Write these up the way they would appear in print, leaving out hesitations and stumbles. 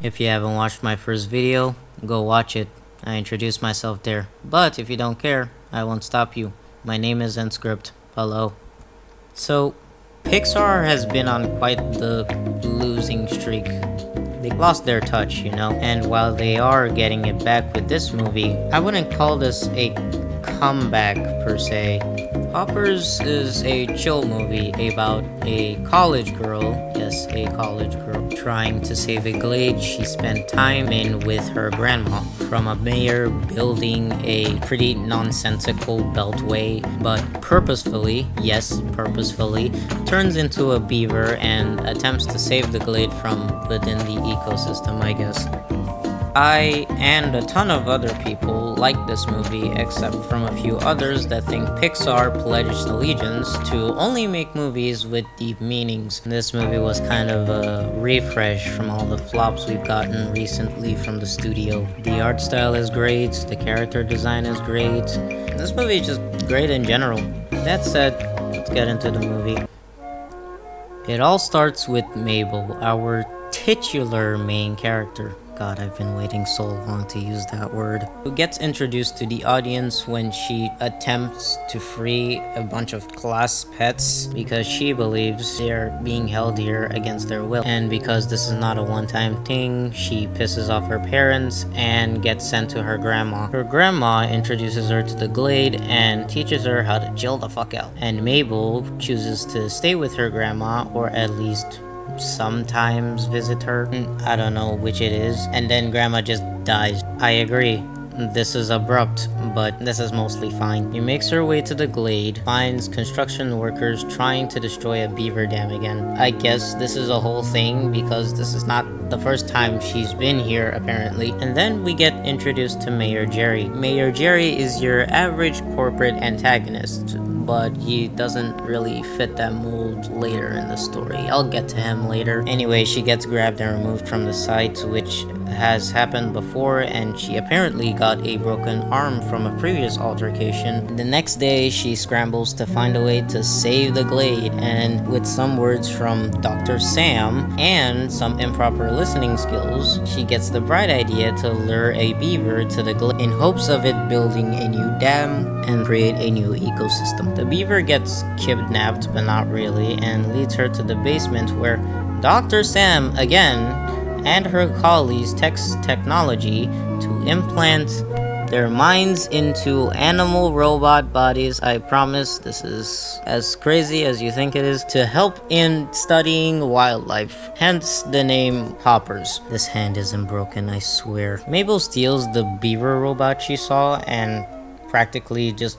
If you haven't watched my first video, go watch it. I introduced myself there. But if you don't care, I won't stop you. My name is Nscript. Hello. So, Pixar has been on quite the losing streak. They lost their touch, and while they are getting it back with this movie, I wouldn't call this a comeback per se. Hoppers is a chill movie about a college girl, yes, a college girl, trying to save a glade she spent time in with her grandma from a mayor building a pretty nonsensical beltway, but purposefully, yes, purposefully, turns into a beaver and attempts to save the glade from within the ecosystem, I guess. I and a ton of other people like this movie, except from a few others that think Pixar pledged allegiance to only make movies with deep meanings. This movie was kind of a refresh from all the flops we've gotten recently from the studio. The art style is great, the character design is great. This movie is just great in general. That said, let's get into the movie. It all starts with Mabel, our titular main character. God, I've been waiting so long to use that word. Who gets introduced to the audience when she attempts to free a bunch of class pets because she believes they're being held here against their will. And because this is not a one-time thing, she pisses off her parents and gets sent to her grandma. Her grandma introduces her to the glade and teaches her how to chill the fuck out. And Mabel chooses to stay with her grandma, or at least sometimes visit her. I don't know which it is. And then grandma just dies. I agree. This is abrupt, but this is mostly fine. She makes her way to the glade, finds construction workers trying to destroy a beaver dam again. I guess this is a whole thing because this is not the first time she's been here, apparently. And then we get introduced to Mayor Jerry. Mayor Jerry is your average corporate antagonist, but he doesn't really fit that mold later in the story. I'll get to him later. Anyway, she gets grabbed and removed from the site, which has happened before, and she apparently got a broken arm from a previous altercation. The next day, she scrambles to find a way to save the glade, and with some words from Dr. Sam and some improper listening skills, she gets the bright idea to lure a beaver to the glade in hopes of it building a new dam and create a new ecosystem. The beaver gets kidnapped, but not really, and leads her to the basement where Dr. Sam, again, and her colleagues test technology to implant their minds into animal robot bodies. I promise this is as crazy as you think it is, to help in studying wildlife, hence the name Hoppers. This hand isn't broken, I swear. Mabel steals the beaver robot she saw and practically just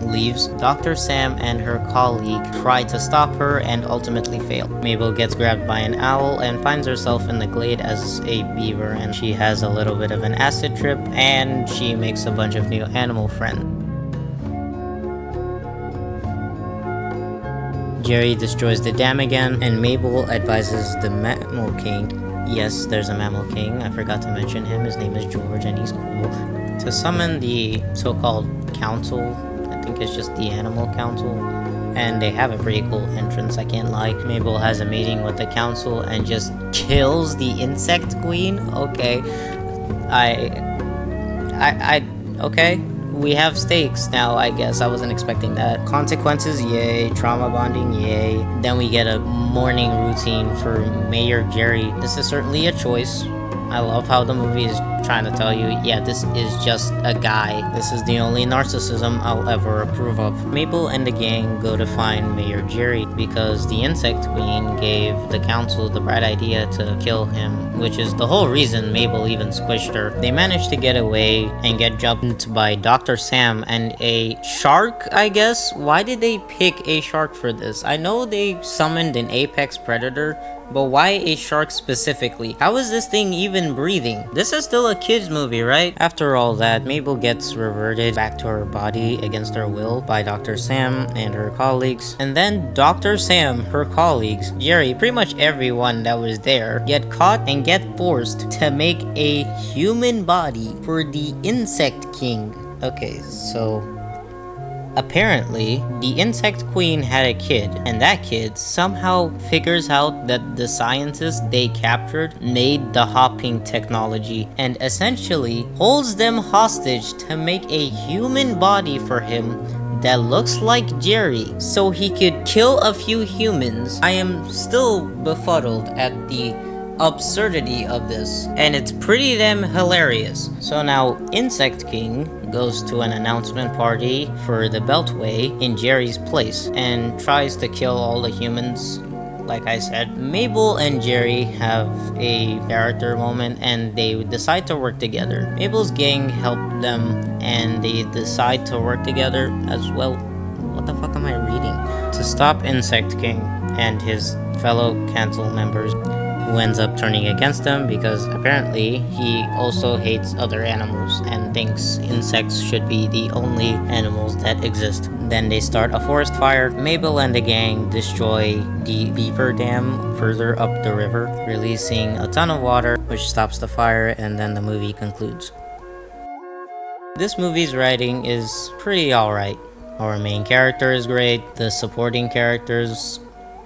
leaves. Dr. Sam and her colleague try to stop her and ultimately fail. Mabel gets grabbed by an owl and finds herself in the glade as a beaver, and she has a little bit of an acid trip and she makes a bunch of new animal friends. Jerry destroys the dam again, and Mabel advises the Mammal King. Yes, there's a Mammal King, I forgot to mention him, his name is George and he's cool, to summon the so-called council. I think it's just the Animal Council, and they have a pretty cool entrance, I can't lie. Mabel has a meeting with the council and just kills the insect queen. Okay, okay, we have stakes now, I guess. I wasn't expecting that. Consequences, yay. Trauma bonding, yay. Then we get a morning routine for Mayor Jerry. This is certainly a choice. I love how the movie is trying to tell you, yeah, this is just a guy. This is the only narcissism I'll ever approve of. Mabel and the gang go to find Mayor Jerry because the insect queen gave the council the bright idea to kill him, which is the whole reason Mabel even squished her. They manage to get away and get jumped by Dr. Sam and a shark, I guess? Why did they pick a shark for this? I know they summoned an apex predator, but why a shark specifically? How is this thing even breathing? This is still a kid's movie, right? After all that, Mabel gets reverted back to her body against her will by Dr. Sam and her colleagues. And then Dr. Sam, her colleagues, Jerry, pretty much everyone that was there, get caught and get forced to make a human body for the Insect King. Okay, so Apparently, the insect queen had a kid, and that kid somehow figures out that the scientists they captured made the hopping technology and essentially holds them hostage to make a human body for him that looks like Jerry so he could kill a few humans. I am still befuddled at the absurdity of this, and it's pretty damn hilarious. So now Insect King goes to an announcement party for the Beltway in Jerry's place and tries to kill all the humans. Like I said, Mabel and Jerry have a character moment and they decide to work together. Mabel's gang helped them and they decide to work together as well. What the fuck am I reading? To stop Insect King and his fellow Cancel members, who ends up turning against them because apparently he also hates other animals and thinks insects should be the only animals that exist. Then they start a forest fire. Mabel and the gang destroy the beaver dam further up the river, releasing a ton of water, which stops the fire, and then the movie concludes. This movie's writing is pretty alright. Our main character is great, the supporting characters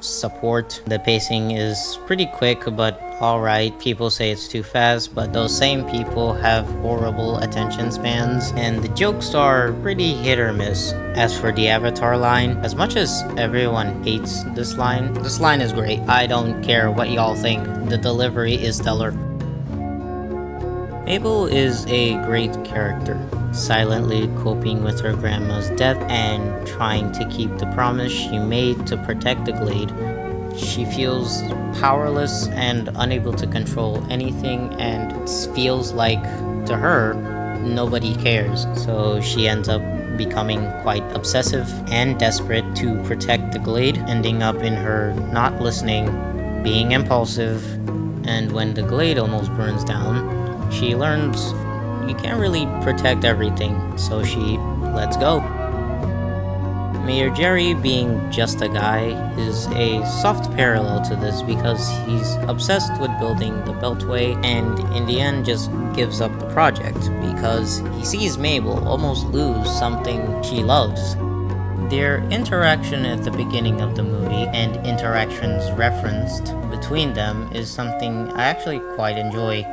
support. The pacing is pretty quick but alright. People say it's too fast, but those same people have horrible attention spans, and the jokes are pretty hit or miss. As for the Avatar line, as much as everyone hates this line is great. I don't care what y'all think, the delivery is stellar. Mabel is a great character, silently coping with her grandma's death and trying to keep the promise she made to protect the glade. She feels powerless and unable to control anything, and it feels like, to her, nobody cares. So she ends up becoming quite obsessive and desperate to protect the glade, ending up in her not listening, being impulsive, and when the glade almost burns down, she learns you can't really protect everything, so she lets go. Mayor Jerry being just a guy is a soft parallel to this because he's obsessed with building the Beltway and in the end just gives up the project because he sees Mabel almost lose something she loves. Their interaction at the beginning of the movie and interactions referenced between them is something I actually quite enjoy.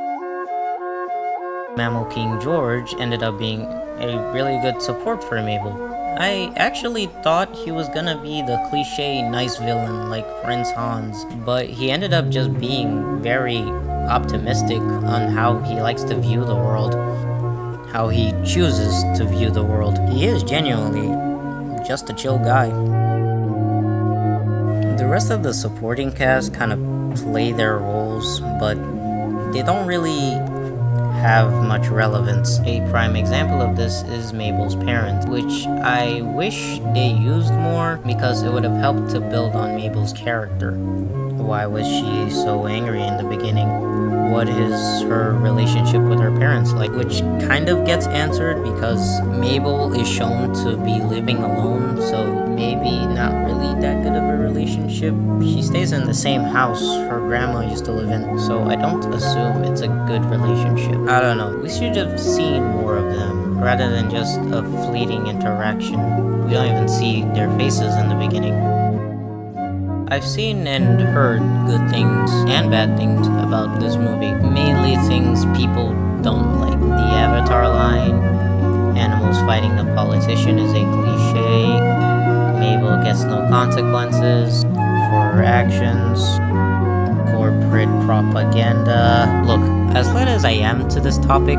Mammal King George ended up being a really good support for Mabel. I actually thought he was gonna be the cliche nice villain like Prince Hans, but he ended up just being very optimistic on how he likes to view the world, how he chooses to view the world. He is genuinely just a chill guy. The rest of the supporting cast kind of play their roles, but they don't really have much relevance. A prime example of this is Mabel's parents, which I wish they used more because it would have helped to build on Mabel's character. Why was she so angry in the beginning? What is her relationship with her parents like? Which kind of gets answered because Mabel is shown to be living alone, so maybe not really that good of a relationship. She stays in the same house her grandma used to live in, so I don't assume it's a good relationship. I don't know. We should have seen more of them rather than just a fleeting interaction. We don't even see their faces in the beginning. I've seen and heard good things and bad things about this movie. Mainly things people don't like. The Avatar line, animals fighting a politician is a cliche, Mabel gets no consequences for her actions, corporate propaganda. Look, as late as I am to this topic,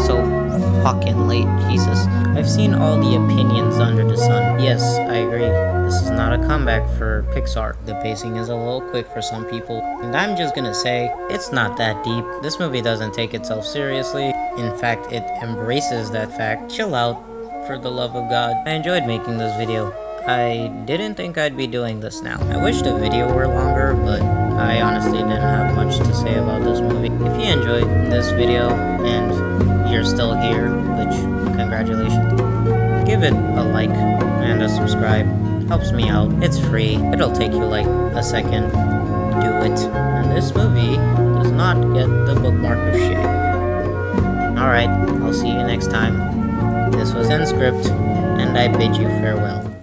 so fucking late, Jesus. I've seen all the opinions under the sun. Yes, I agree. This is not a comeback for Pixar. The pacing is a little quick for some people, and I'm just gonna say, it's not that deep. This movie doesn't take itself seriously. In fact, it embraces that fact. Chill out, for the love of God. I enjoyed making this video. I didn't think I'd be doing this now. I wish the video were longer, but I honestly didn't have much to say about this movie. If you enjoyed this video, and you're still here, which, congratulations, give it a like and a subscribe. Helps me out. It's free. It'll take you like a second. Do it. And this movie does not get the bookmark of shame. Alright, I'll see you next time. This was InScript. and I bid you farewell.